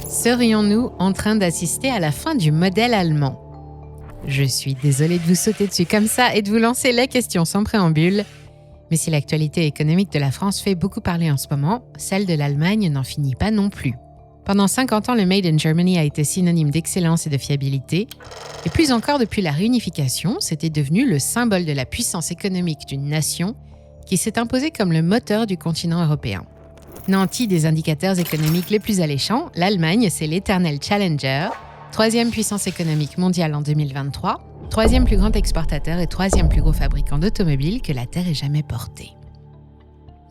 Serions-nous en train d'assister à la fin du modèle allemand ? Je suis désolée de vous sauter dessus comme ça et de vous lancer la question sans préambule. Mais si l'actualité économique de la France fait beaucoup parler en ce moment, celle de l'Allemagne n'en finit pas non plus. Pendant 50 ans, le Made in Germany a été synonyme d'excellence et de fiabilité. Et plus encore, depuis la réunification, c'était devenu le symbole de la puissance économique d'une nation qui s'est imposée comme le moteur du continent européen. Nanti des indicateurs économiques les plus alléchants, l'Allemagne, c'est l'éternel challenger, 3e puissance économique mondiale en 2023, 3e plus grand exportateur et 3e plus gros fabricant d'automobiles que la Terre ait jamais porté.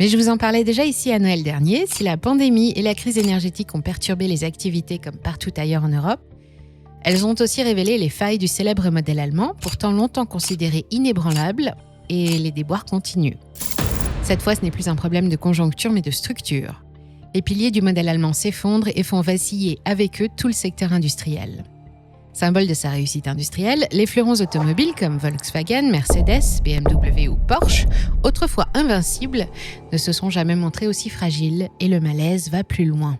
Mais je vous en parlais déjà ici à Noël dernier, si la pandémie et la crise énergétique ont perturbé les activités comme partout ailleurs en Europe, elles ont aussi révélé les failles du célèbre modèle allemand, pourtant longtemps considéré inébranlable, et les déboires continuent. Cette fois, ce n'est plus un problème de conjoncture, mais de structure. Les piliers du modèle allemand s'effondrent et font vaciller avec eux tout le secteur industriel. Symbole de sa réussite industrielle, les fleurons automobiles comme Volkswagen, Mercedes, BMW ou Porsche, autrefois invincibles, ne se sont jamais montrés aussi fragiles et le malaise va plus loin.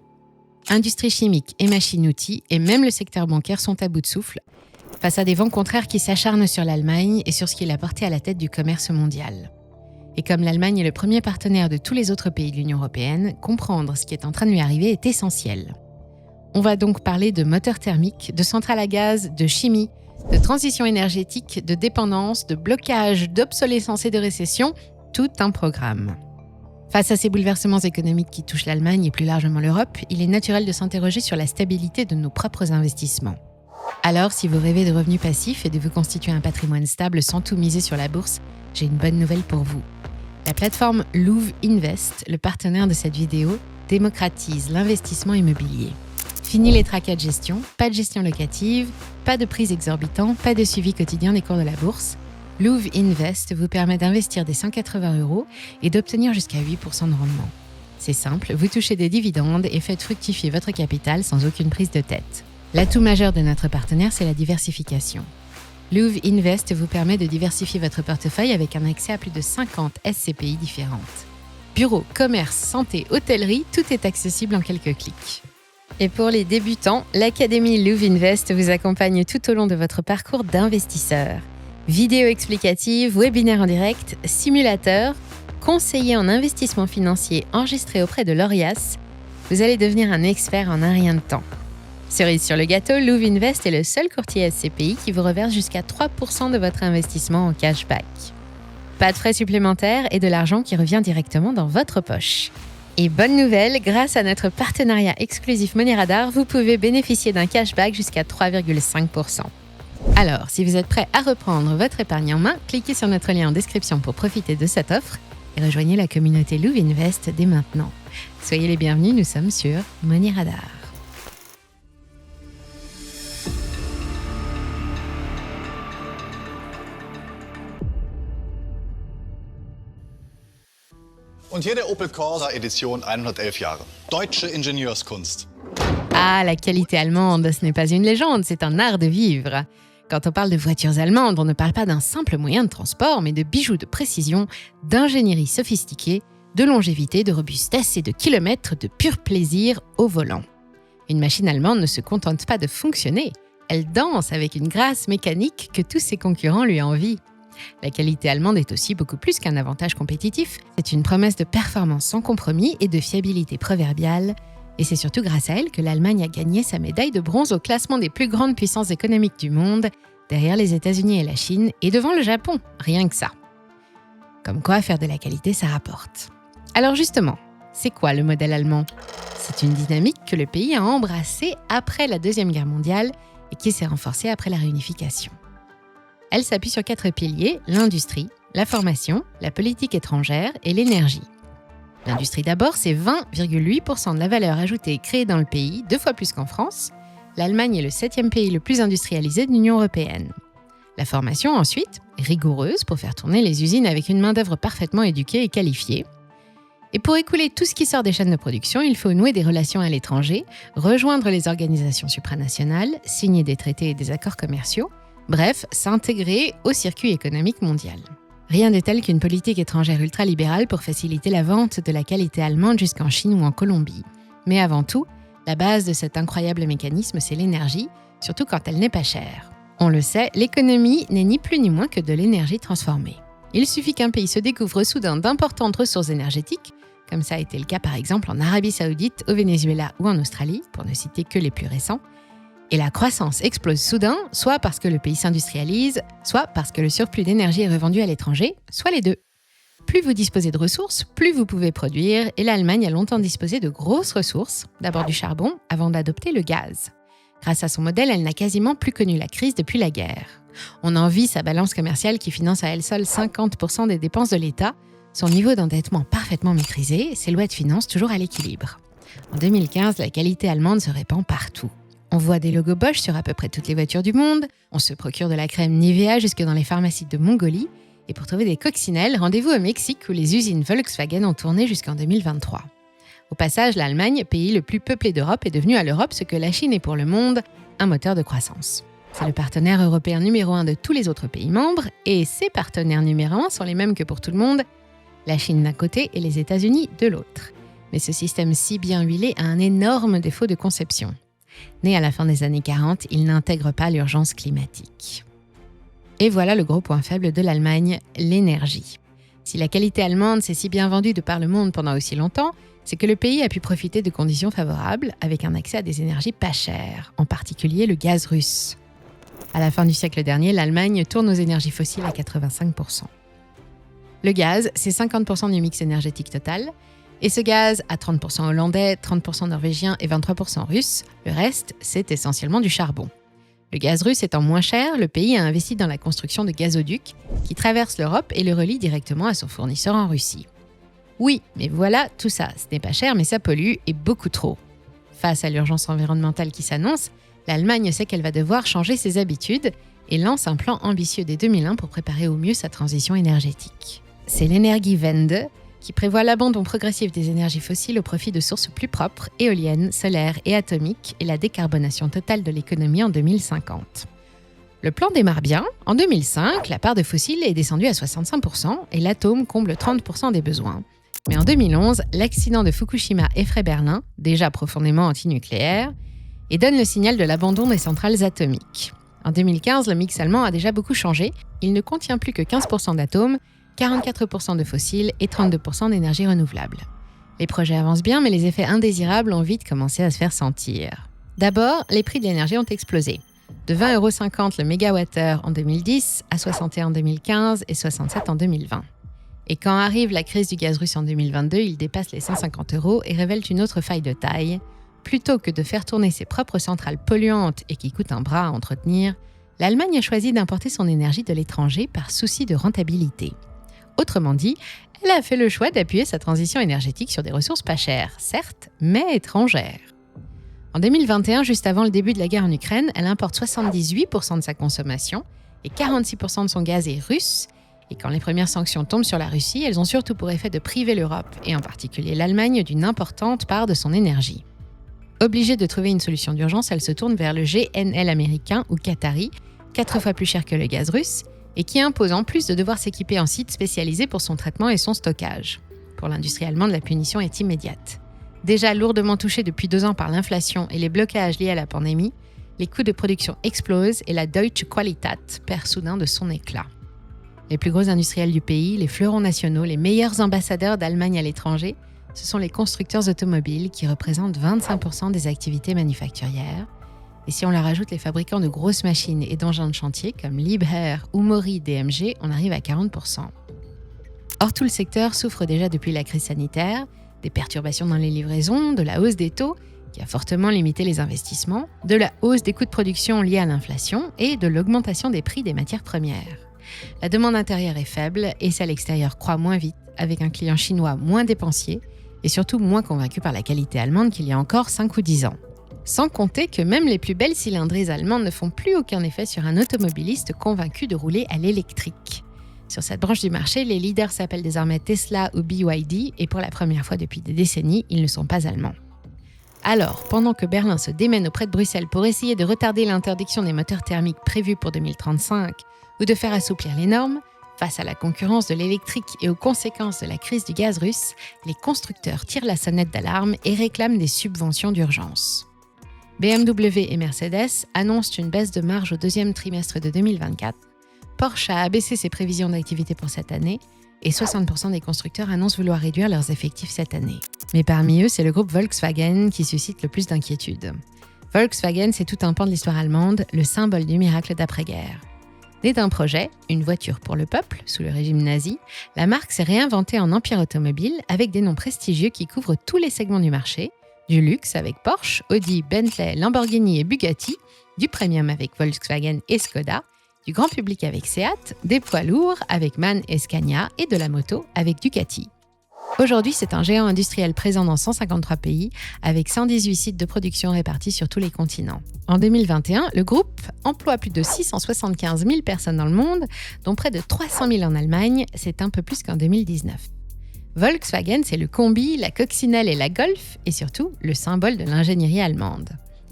Industrie chimique et machines-outils et même le secteur bancaire sont à bout de souffle face à des vents contraires qui s'acharnent sur l'Allemagne et sur ce qui l'a porté à la tête du commerce mondial. Et comme l'Allemagne est le premier partenaire de tous les autres pays de l'Union européenne, comprendre ce qui est en train de lui arriver est essentiel. On va donc parler de moteurs thermiques, de centrales à gaz, de chimie, de transition énergétique, de dépendance, de blocage, d'obsolescence et de récession, tout un programme. Face à ces bouleversements économiques qui touchent l'Allemagne et plus largement l'Europe, il est naturel de s'interroger sur la stabilité de nos propres investissements. Alors, si vous rêvez de revenus passifs et de vous constituer un patrimoine stable sans tout miser sur la bourse, j'ai une bonne nouvelle pour vous. La plateforme Louvre Invest, le partenaire de cette vidéo, démocratise l'investissement immobilier. Fini les tracas de gestion, pas de gestion locative, pas de prix exorbitants, pas de suivi quotidien des cours de la bourse. Louvre Invest vous permet d'investir des 180 € et d'obtenir jusqu'à 8% de rendement. C'est simple, vous touchez des dividendes et faites fructifier votre capital sans aucune prise de tête. L'atout majeur de notre partenaire, c'est la diversification. Louvre Invest vous permet de diversifier votre portefeuille avec un accès à plus de 50 SCPI différentes. Bureau, commerce, santé, hôtellerie, tout est accessible en quelques clics. Et pour les débutants, l'Académie Louvre Invest vous accompagne tout au long de votre parcours d'investisseur. Vidéos explicatives, webinaires en direct, simulateurs, conseillers en investissement financier enregistrés auprès de l'ORIAS, vous allez devenir un expert en un rien de temps. Cerise sur le gâteau, Louvre Invest est le seul courtier SCPI qui vous reverse jusqu'à 3% de votre investissement en cashback. Pas de frais supplémentaires et de l'argent qui revient directement dans votre poche. Et bonne nouvelle, grâce à notre partenariat exclusif Money Radar, vous pouvez bénéficier d'un cashback jusqu'à 3,5%. Alors, si vous êtes prêt à reprendre votre épargne en main, cliquez sur notre lien en description pour profiter de cette offre et rejoignez la communauté Louvre Invest dès maintenant. Soyez les bienvenus, nous sommes sur Money Radar. Und hier der Opel Corsa Edition 111 Jahre. Deutsche Ingenieurskunst. Ah, la qualité allemande, ce n'est pas une légende, c'est un art de vivre. Quand on parle de voitures allemandes, on ne parle pas d'un simple moyen de transport, mais de bijoux de précision, d'ingénierie sophistiquée, de longévité, de robustesse et de kilomètres de pur plaisir au volant. Une machine allemande ne se contente pas de fonctionner, elle danse avec une grâce mécanique que tous ses concurrents lui envient. La qualité allemande est aussi beaucoup plus qu'un avantage compétitif. C'est une promesse de performance sans compromis et de fiabilité proverbiale. Et c'est surtout grâce à elle que l'Allemagne a gagné sa médaille de bronze au classement des plus grandes puissances économiques du monde, derrière les États-Unis et la Chine, et devant le Japon, rien que ça. Comme quoi, faire de la qualité, ça rapporte. Alors justement, c'est quoi le modèle allemand ? C'est une dynamique que le pays a embrassée après la Deuxième Guerre mondiale et qui s'est renforcée après la réunification. Elle s'appuie sur 4 piliers, l'industrie, la formation, la politique étrangère et l'énergie. L'industrie d'abord, c'est 20,8% de la valeur ajoutée créée dans le pays, 2 fois plus qu'en France. L'Allemagne est le 7e pays le plus industrialisé de l'Union européenne. La formation ensuite, rigoureuse pour faire tourner les usines avec une main-d'œuvre parfaitement éduquée et qualifiée. Et pour écouler tout ce qui sort des chaînes de production, il faut nouer des relations à l'étranger, rejoindre les organisations supranationales, signer des traités et des accords commerciaux, bref, s'intégrer au circuit économique mondial. Rien de tel qu'une politique étrangère ultralibérale pour faciliter la vente de la qualité allemande jusqu'en Chine ou en Colombie. Mais avant tout, La base de cet incroyable mécanisme, c'est l'énergie, surtout quand elle n'est pas chère. On le sait, l'économie n'est ni plus ni moins que de l'énergie transformée. Il suffit qu'un pays se découvre soudain d'importantes ressources énergétiques, comme ça a été le cas par exemple en Arabie Saoudite, au Venezuela ou en Australie, pour ne citer que les plus récents, et la croissance explose soudain, soit parce que le pays s'industrialise, soit parce que le surplus d'énergie est revendu à l'étranger, soit les deux. Plus vous disposez de ressources, plus vous pouvez produire, et l'Allemagne a longtemps disposé de grosses ressources, d'abord du charbon, avant d'adopter le gaz. Grâce à son modèle, elle n'a quasiment plus connu la crise depuis la guerre. On envie sa balance commerciale qui finance à elle seule 50% des dépenses de l'État, son niveau d'endettement parfaitement maîtrisé, ses lois de finances toujours à l'équilibre. En 2015, la qualité allemande se répand partout. On voit des logos Bosch sur à peu près toutes les voitures du monde, on se procure de la crème Nivea jusque dans les pharmacies de Mongolie, et pour trouver des coccinelles, rendez-vous au Mexique où les usines Volkswagen ont tourné jusqu'en 2023. Au passage, l'Allemagne, pays le plus peuplé d'Europe, est devenue à l'Europe ce que la Chine est pour le monde, un moteur de croissance. C'est le partenaire européen numéro 1 de tous les autres pays membres, et ses partenaires numéro 1 sont les mêmes que pour tout le monde, la Chine d'un côté et les États-Unis de l'autre. Mais ce système si bien huilé a un énorme défaut de conception. Né à la fin des années 40, il n'intègre pas l'urgence climatique. Et voilà le gros point faible de l'Allemagne, l'énergie. Si la qualité allemande s'est si bien vendue de par le monde pendant aussi longtemps, c'est que le pays a pu profiter de conditions favorables avec un accès à des énergies pas chères, en particulier le gaz russe. À la fin du siècle dernier, l'Allemagne tourne aux énergies fossiles à 85%. Le gaz, c'est 50% du mix énergétique total, et ce gaz à 30% hollandais, 30% norvégien et 23% russe, le reste, c'est essentiellement du charbon. Le gaz russe étant moins cher, le pays a investi dans la construction de gazoducs qui traversent l'Europe et le relient directement à son fournisseur en Russie. Oui, mais voilà, tout ça, ce n'est pas cher, mais ça pollue, et beaucoup trop. Face à l'urgence environnementale qui s'annonce, l'Allemagne sait qu'elle va devoir changer ses habitudes et lance un plan ambitieux dès 2001 pour préparer au mieux sa transition énergétique. C'est l'Energiewende, qui prévoit l'abandon progressif des énergies fossiles au profit de sources plus propres, éoliennes, solaires et atomiques, et la décarbonation totale de l'économie en 2050. Le plan démarre bien. En 2005, la part de fossiles est descendue à 65% et l'atome comble 30% des besoins. Mais en 2011, l'accident de Fukushima effraie Berlin, déjà profondément antinucléaire, et donne le signal de l'abandon des centrales atomiques. En 2015, le mix allemand a déjà beaucoup changé. Il ne contient plus que 15% d'atomes, 44% de fossiles et 32% d'énergie renouvelable. Les projets avancent bien, mais les effets indésirables ont vite commencé à se faire sentir. D'abord, les prix de l'énergie ont explosé. De 20,50 € le mégawattheure en 2010 à 61 en 2015 et 67 en 2020. Et quand arrive la crise du gaz russe en 2022, il dépasse les 150 € et révèle une autre faille de taille. Plutôt que de faire tourner ses propres centrales polluantes et qui coûtent un bras à entretenir, l'Allemagne a choisi d'importer son énergie de l'étranger par souci de rentabilité. Autrement dit, elle a fait le choix d'appuyer sa transition énergétique sur des ressources pas chères, certes, mais étrangères. En 2021, juste avant le début de la guerre en Ukraine, elle importe 78% de sa consommation et 46% de son gaz est russe. Et quand les premières sanctions tombent sur la Russie, elles ont surtout pour effet de priver l'Europe, et en particulier l'Allemagne, d'une importante part de son énergie. Obligée de trouver une solution d'urgence, elle se tourne vers le GNL américain ou qatari, 4 fois plus cher que le gaz russe, et qui impose en plus de devoir s'équiper en sites spécialisés pour son traitement et son stockage. Pour l'industrie allemande, la punition est immédiate. Déjà lourdement touchée depuis 2 ans par l'inflation et les blocages liés à la pandémie, les coûts de production explosent et la Deutsche Qualität perd soudain de son éclat. Les plus gros industriels du pays, les fleurons nationaux, les meilleurs ambassadeurs d'Allemagne à l'étranger, ce sont les constructeurs automobiles qui représentent 25% des activités manufacturières. Et si on leur ajoute les fabricants de grosses machines et d'engins de chantier comme Liebherr ou Mori DMG, on arrive à 40%. Or, tout le secteur souffre déjà depuis la crise sanitaire, des perturbations dans les livraisons, de la hausse des taux, qui a fortement limité les investissements, de la hausse des coûts de production liés à l'inflation et de l'augmentation des prix des matières premières. La demande intérieure est faible et celle extérieure croît moins vite, avec un client chinois moins dépensier et surtout moins convaincu par la qualité allemande qu'il y a encore 5 ou 10 ans. Sans compter que même les plus belles cylindrées allemandes ne font plus aucun effet sur un automobiliste convaincu de rouler à l'électrique. Sur cette branche du marché, les leaders s'appellent désormais Tesla ou BYD et pour la première fois depuis des décennies, ils ne sont pas allemands. Alors, pendant que Berlin se démène auprès de Bruxelles pour essayer de retarder l'interdiction des moteurs thermiques prévue pour 2035 ou de faire assouplir les normes, Face à la concurrence de l'électrique et aux conséquences de la crise du gaz russe, les constructeurs tirent la sonnette d'alarme et réclament des subventions d'urgence. BMW et Mercedes annoncent une baisse de marge au deuxième trimestre de 2024. Porsche a abaissé ses prévisions d'activité pour cette année et 60% des constructeurs annoncent vouloir réduire leurs effectifs cette année. Mais parmi eux, c'est le groupe Volkswagen qui suscite le plus d'inquiétudes. Volkswagen, c'est tout un pan de l'histoire allemande, le symbole du miracle d'après-guerre. Née d'un projet, une voiture pour le peuple, sous le régime nazi, la marque s'est réinventée en empire automobile avec des noms prestigieux qui couvrent tous les segments du marché, du luxe avec Porsche, Audi, Bentley, Lamborghini et Bugatti, du premium avec Volkswagen et Skoda, du grand public avec Seat, des poids lourds avec MAN et Scania et de la moto avec Ducati. Aujourd'hui, c'est un géant industriel présent dans 153 pays, avec 118 sites de production répartis sur tous les continents. En 2021, le groupe emploie plus de 675 000 personnes dans le monde, dont près de 300 000 en Allemagne, c'est un peu plus qu'en 2019. Volkswagen, c'est le combi, la coccinelle et la Golf, et surtout le symbole de l'ingénierie allemande.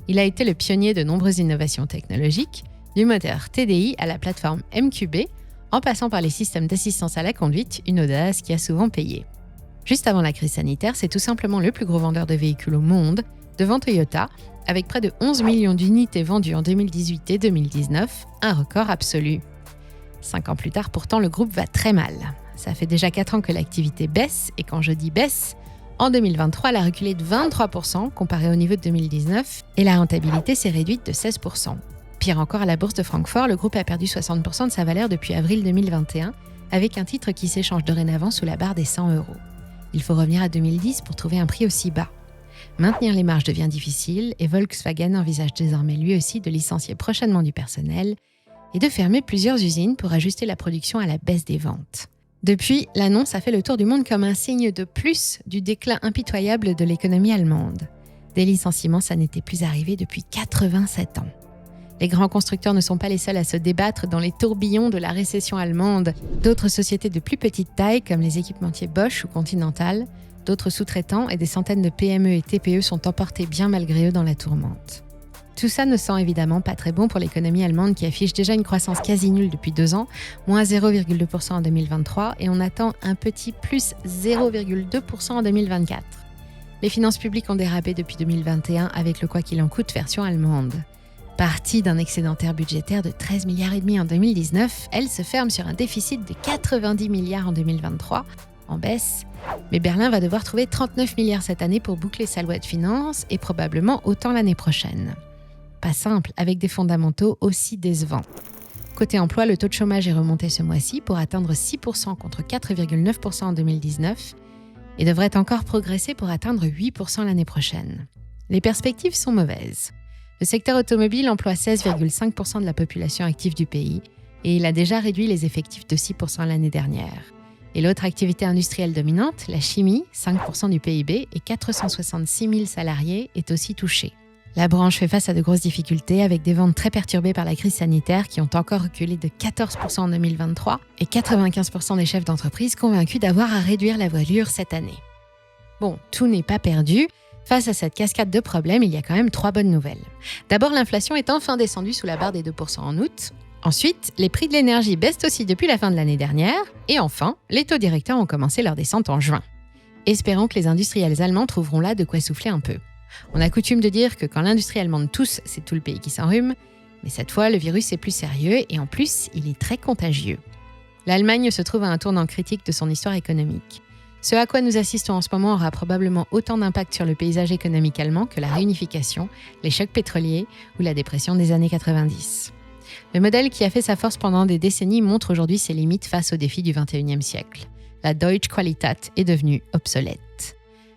Il a été le pionnier de nombreuses innovations technologiques, du moteur TDI à la plateforme MQB, en passant par les systèmes d'assistance à la conduite, une audace qui a souvent payé. Juste avant la crise sanitaire, c'est tout simplement le plus gros vendeur de véhicules au monde, devant Toyota, avec près de 11 millions d'unités vendues en 2018 et 2019, un record absolu. 5 ans plus tard, pourtant, le groupe va très mal. Ça fait déjà 4 ans que l'activité baisse, et quand je dis baisse, en 2023, elle a reculé de 23% comparé au niveau de 2019, et la rentabilité s'est réduite de 16%. Pire encore, à la bourse de Francfort, le groupe a perdu 60% de sa valeur depuis avril 2021, avec un titre qui s'échange dorénavant sous la barre des 100 €. Il faut revenir à 2010 pour trouver un prix aussi bas. Maintenir les marges devient difficile et Volkswagen envisage désormais lui aussi de licencier prochainement du personnel et de fermer plusieurs usines pour ajuster la production à la baisse des ventes. Depuis, l'annonce a fait le tour du monde comme un signe de plus du déclin impitoyable de l'économie allemande. Des licenciements, ça n'était plus arrivé depuis 87 ans. Les grands constructeurs ne sont pas les seuls à se débattre dans les tourbillons de la récession allemande. D'autres sociétés de plus petite taille, comme les équipementiers Bosch ou Continental, d'autres sous-traitants et des centaines de PME et TPE sont emportés bien malgré eux dans la tourmente. Tout ça ne sent évidemment pas très bon pour l'économie allemande qui affiche déjà une croissance quasi nulle depuis 2 ans, moins 0,2% en 2023 et on attend un petit plus 0,2% en 2024. Les finances publiques ont dérapé depuis 2021 avec le quoi qu'il en coûte version allemande. Partie d'un excédentaire budgétaire de 13,5 milliards en 2019, elle se ferme sur un déficit de 90 milliards en 2023, en baisse. Mais Berlin va devoir trouver 39 milliards cette année pour boucler sa loi de finances et probablement autant l'année prochaine. Pas simple, avec des fondamentaux aussi décevants. Côté emploi, le taux de chômage est remonté ce mois-ci pour atteindre 6% contre 4,9% en 2019 et devrait encore progresser pour atteindre 8% l'année prochaine. Les perspectives sont mauvaises. Le secteur automobile emploie 16,5% de la population active du pays et il a déjà réduit les effectifs de 6% l'année dernière. Et l'autre activité industrielle dominante, la chimie, 5% du PIB et 466 000 salariés, est aussi touchée. La branche fait face à de grosses difficultés avec des ventes très perturbées par la crise sanitaire qui ont encore reculé de 14% en 2023 et 95% des chefs d'entreprise convaincus d'avoir à réduire la voilure cette année. Bon, tout n'est pas perdu. Face à cette cascade de problèmes, il y a quand même 3 bonnes nouvelles. D'abord, l'inflation est enfin descendue sous la barre des 2% en août. Ensuite, les prix de l'énergie baissent aussi depuis la fin de l'année dernière. Et enfin, les taux directeurs ont commencé leur descente en juin. Espérons que les industriels allemands trouveront là de quoi souffler un peu. On a coutume de dire que quand l'industrie allemande tousse, c'est tout le pays qui s'enrhume. Mais cette fois, le virus est plus sérieux et en plus, il est très contagieux. L'Allemagne se trouve à un tournant critique de son histoire économique. Ce à quoi nous assistons en ce moment aura probablement autant d'impact sur le paysage économique allemand que la réunification, les chocs pétroliers ou la dépression des années 90. Le modèle qui a fait sa force pendant des décennies montre aujourd'hui ses limites face aux défis du XXIe siècle. La Deutsche Qualität est devenue obsolète.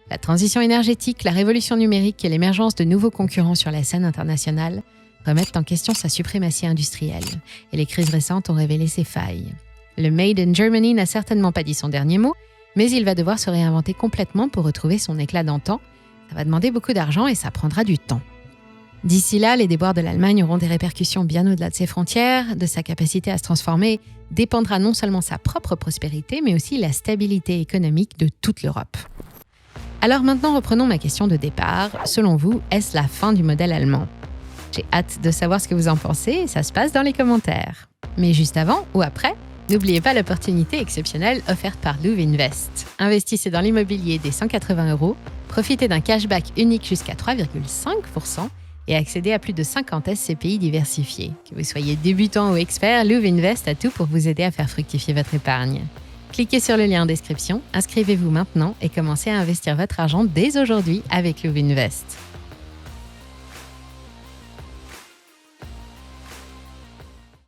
La transition énergétique, la révolution numérique et l'émergence de nouveaux concurrents sur la scène internationale remettent en question sa suprématie industrielle, et les crises récentes ont révélé ses failles. Le Made in Germany n'a certainement pas dit son dernier mot, mais il va devoir se réinventer complètement pour retrouver son éclat d'antan. Ça va demander beaucoup d'argent et ça prendra du temps. D'ici là, les déboires de l'Allemagne auront des répercussions bien au-delà de ses frontières, de sa capacité à se transformer, dépendra non seulement sa propre prospérité, mais aussi la stabilité économique de toute l'Europe. Alors maintenant, reprenons ma question de départ. Selon vous, est-ce la fin du modèle allemand ? J'ai hâte de savoir ce que vous en pensez et ça se passe dans les commentaires. Mais juste avant ou après, N'oubliez pas l'opportunité exceptionnelle offerte par Louv'Invest. Investissez dans l'immobilier dès 180 €, profitez d'un cashback unique jusqu'à 3,5% et accédez à plus de 50 SCPI diversifiés. Que vous soyez débutant ou expert, Louv'Invest a tout pour vous aider à faire fructifier votre épargne. Cliquez sur le lien en description, inscrivez-vous maintenant et commencez à investir votre argent dès aujourd'hui avec Louv'Invest.